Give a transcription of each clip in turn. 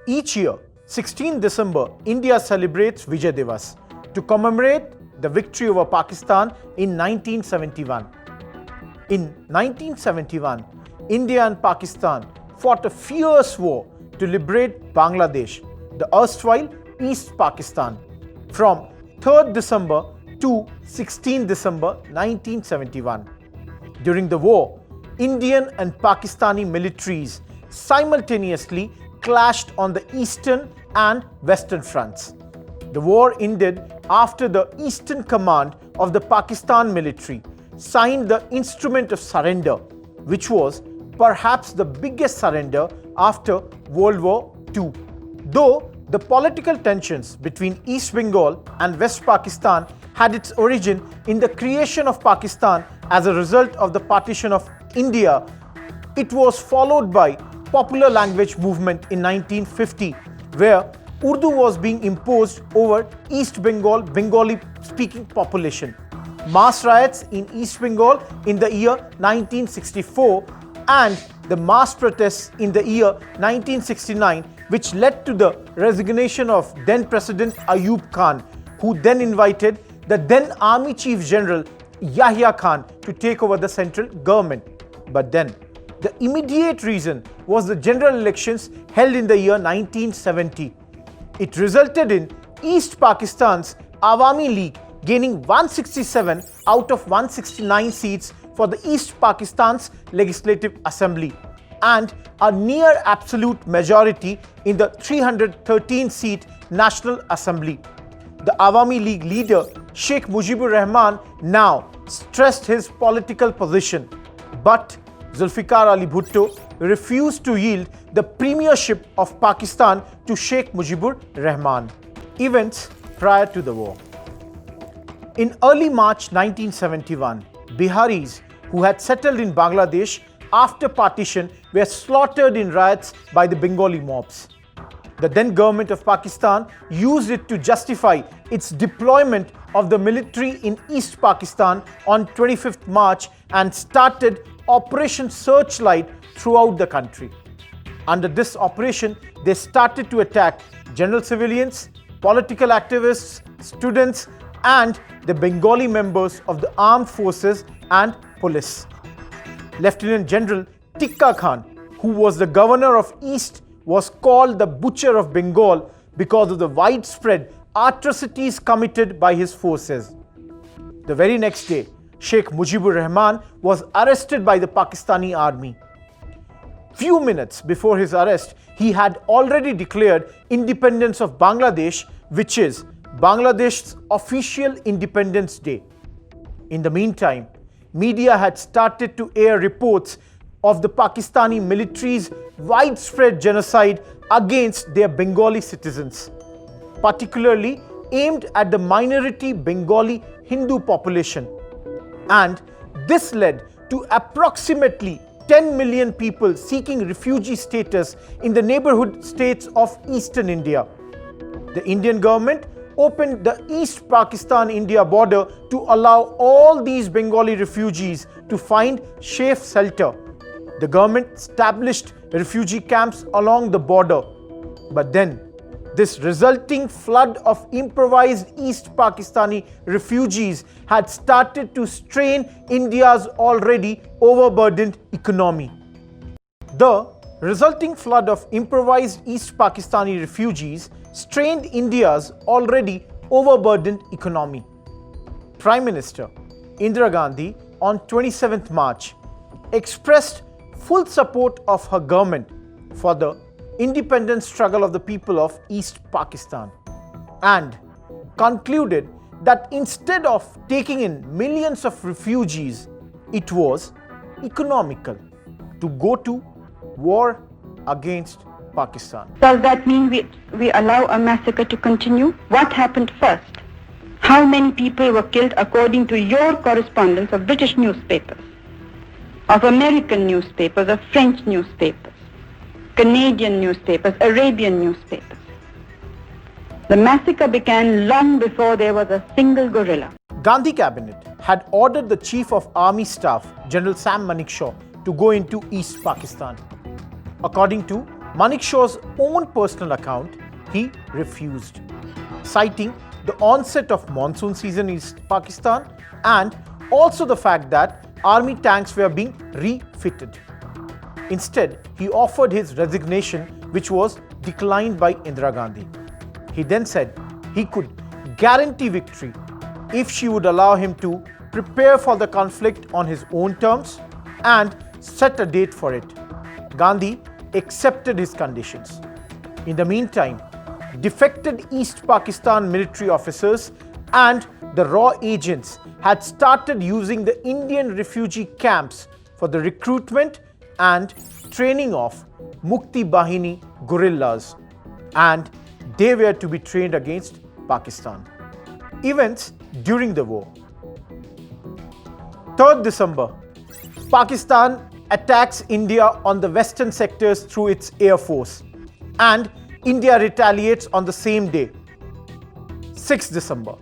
Each year, 16 December, India celebrates Vijay Diwas to commemorate the victory over Pakistan in 1971. In 1971, India and Pakistan fought a fierce war to liberate Bangladesh, the erstwhile East Pakistan, from 3rd December to 16 December 1971. During the war, Indian and Pakistani militaries simultaneously clashed on the eastern and western fronts. The war ended after the Eastern Command of the Pakistan military signed the Instrument of Surrender, which was perhaps the biggest surrender after World War II. Though the political tensions between East Bengal and West Pakistan had its origin in the creation of Pakistan as a result of the partition of India, it was followed by popular language movement in 1950, where Urdu was being imposed over East Bengal Bengali-speaking population. Mass riots in East Bengal in the year 1964 and the mass protests in the year 1969, which led to the resignation of then President Ayub Khan, who then invited the then Army Chief General Yahya Khan to take over the central government. But then, the immediate reason was the general elections held in the year 1970. It resulted in East Pakistan's Awami League gaining 167 out of 169 seats for the East Pakistan's Legislative Assembly and a near absolute majority in the 313-seat National Assembly. The Awami League leader Sheikh Mujibur Rahman now stressed his political position, but Zulfikar Ali Bhutto refused to yield the premiership of Pakistan to Sheikh Mujibur Rahman. Events prior to the war. In early March 1971, Biharis who had settled in Bangladesh after partition were slaughtered in riots by the Bengali mobs. The then government of Pakistan used it to justify its deployment of the military in East Pakistan on 25th March and started Operation Searchlight throughout the country. Under this operation, they started to attack general civilians, political activists, students, and the Bengali members of the armed forces and police. Lieutenant General Tikka Khan, who was the governor of East, was called the Butcher of Bengal because of the widespread atrocities committed by his forces. The very next day, Sheikh Mujibur Rahman was arrested by the Pakistani army. Few minutes before his arrest, he had already declared independence of Bangladesh, which is Bangladesh's official Independence Day. In the meantime, media had started to air reports of the Pakistani military's widespread genocide against their Bengali citizens, particularly aimed at the minority Bengali Hindu population. And this led to approximately 10 million people seeking refugee status in the neighborhood states of eastern India. The Indian government opened the East Pakistan-India border to allow all these Bengali refugees to find safe shelter. The government established refugee camps along the border. But then, this resulting flood of improvised East Pakistani refugees had started to strain India's already overburdened economy. The resulting flood of improvised East Pakistani refugees strained India's already overburdened economy. Prime Minister Indira Gandhi on 27th March expressed full support of her government for the independent struggle of the people of East Pakistan and concluded that instead of taking in millions of refugees, it was economical to go to war against Pakistan. Does that mean we allow a massacre to continue? What happened first? How many people were killed according to your correspondence of British newspapers, of American newspapers, of French newspapers, Canadian newspapers, Arabian newspapers? The massacre began long before there was a single guerrilla. Gandhi cabinet had ordered the Chief of Army Staff, General Sam Manekshaw, to go into East Pakistan. According to Manikshaw's own personal account, he refused, citing the onset of monsoon season in East Pakistan and also the fact that army tanks were being refitted. Instead, he offered his resignation, which was declined by Indira Gandhi. He then said he could guarantee victory if she would allow him to prepare for the conflict on his own terms and set a date for it. Gandhi accepted his conditions. In the meantime, defected East Pakistan military officers and the raw agents had started using the Indian refugee camps for the recruitment and training of Mukti Bahini guerrillas, and they were to be trained against Pakistan. Events during the war. 3rd December, Pakistan attacks India on the western sectors through its air force, and India retaliates on the same day. 6th December,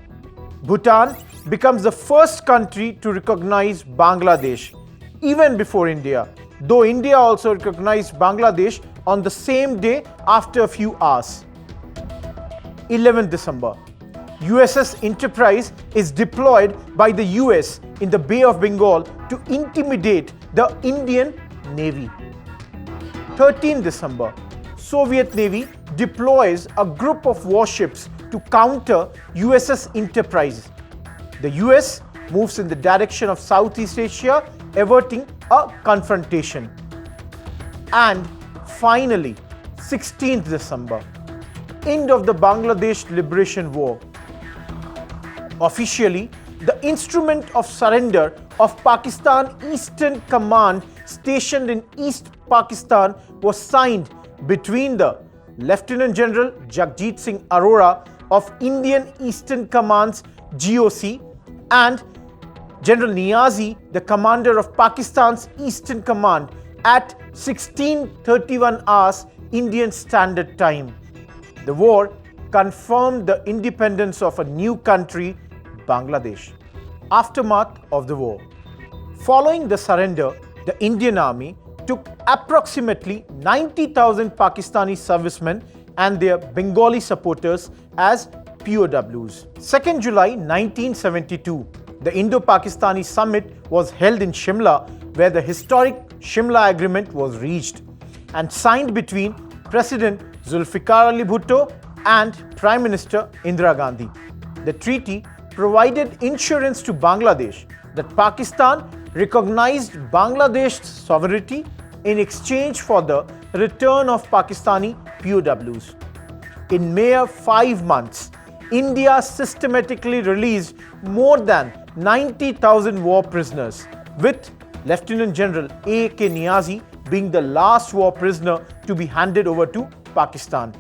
Bhutan becomes the first country to recognize Bangladesh, even before India, though India also recognized Bangladesh on the same day after a few hours. 11th December, USS Enterprise is deployed by the US in the Bay of Bengal to intimidate the Indian Navy. 13th December, Soviet Navy deploys a group of warships to counter USS Enterprise. The US moves in the direction of Southeast Asia, averting a confrontation. And finally, 16th December, end of the Bangladesh Liberation War. Officially, the instrument of surrender of Pakistan Eastern Command stationed in East Pakistan was signed between the Lieutenant General Jagjit Singh Arora of Indian Eastern Command's GOC and General Niazi, the commander of Pakistan's Eastern Command, at 16:31 hours Indian Standard Time. The war confirmed the independence of a new country, Bangladesh. Aftermath of the war. Following the surrender, the Indian Army took approximately 90,000 Pakistani servicemen and their Bengali supporters as POWs. 2nd July 1972, the Indo-Pakistani summit was held in Shimla, where the historic Shimla Agreement was reached and signed between President Zulfikar Ali Bhutto and Prime Minister Indira Gandhi. The treaty provided insurance to Bangladesh that Pakistan recognized Bangladesh's sovereignty in exchange for the return of Pakistani POWs. In mere 5 months, India systematically released more than 90,000 war prisoners, with Lieutenant General A.K. Niazi being the last war prisoner to be handed over to Pakistan.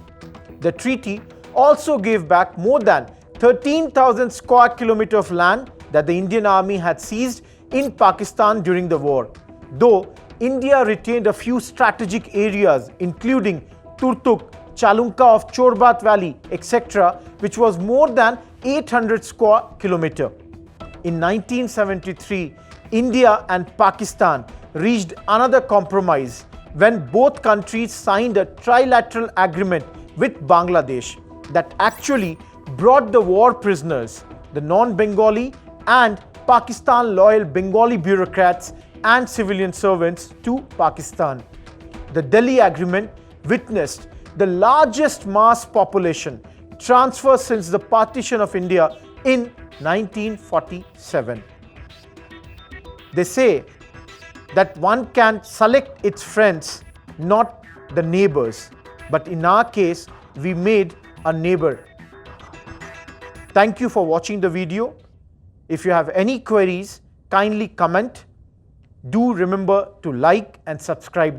The treaty also gave back more than 13,000 square kilometers of land that the Indian Army had seized in Pakistan during the war, though India retained a few strategic areas including Turtuk, Chalunka of Chorbat Valley, etc., which was more than 800 square kilometers. In 1973, India and Pakistan reached another compromise when both countries signed a trilateral agreement with Bangladesh that actually brought the war prisoners, the non-Bengali and Pakistan loyal Bengali bureaucrats and civilian servants to Pakistan. The Delhi Agreement witnessed the largest mass population transfer since the partition of India in 1947. They say that one can select its friends, not the neighbors, but in our case, we made a neighbor. Thank you for watching the video. If you have any queries, kindly comment. Do remember to like and subscribe.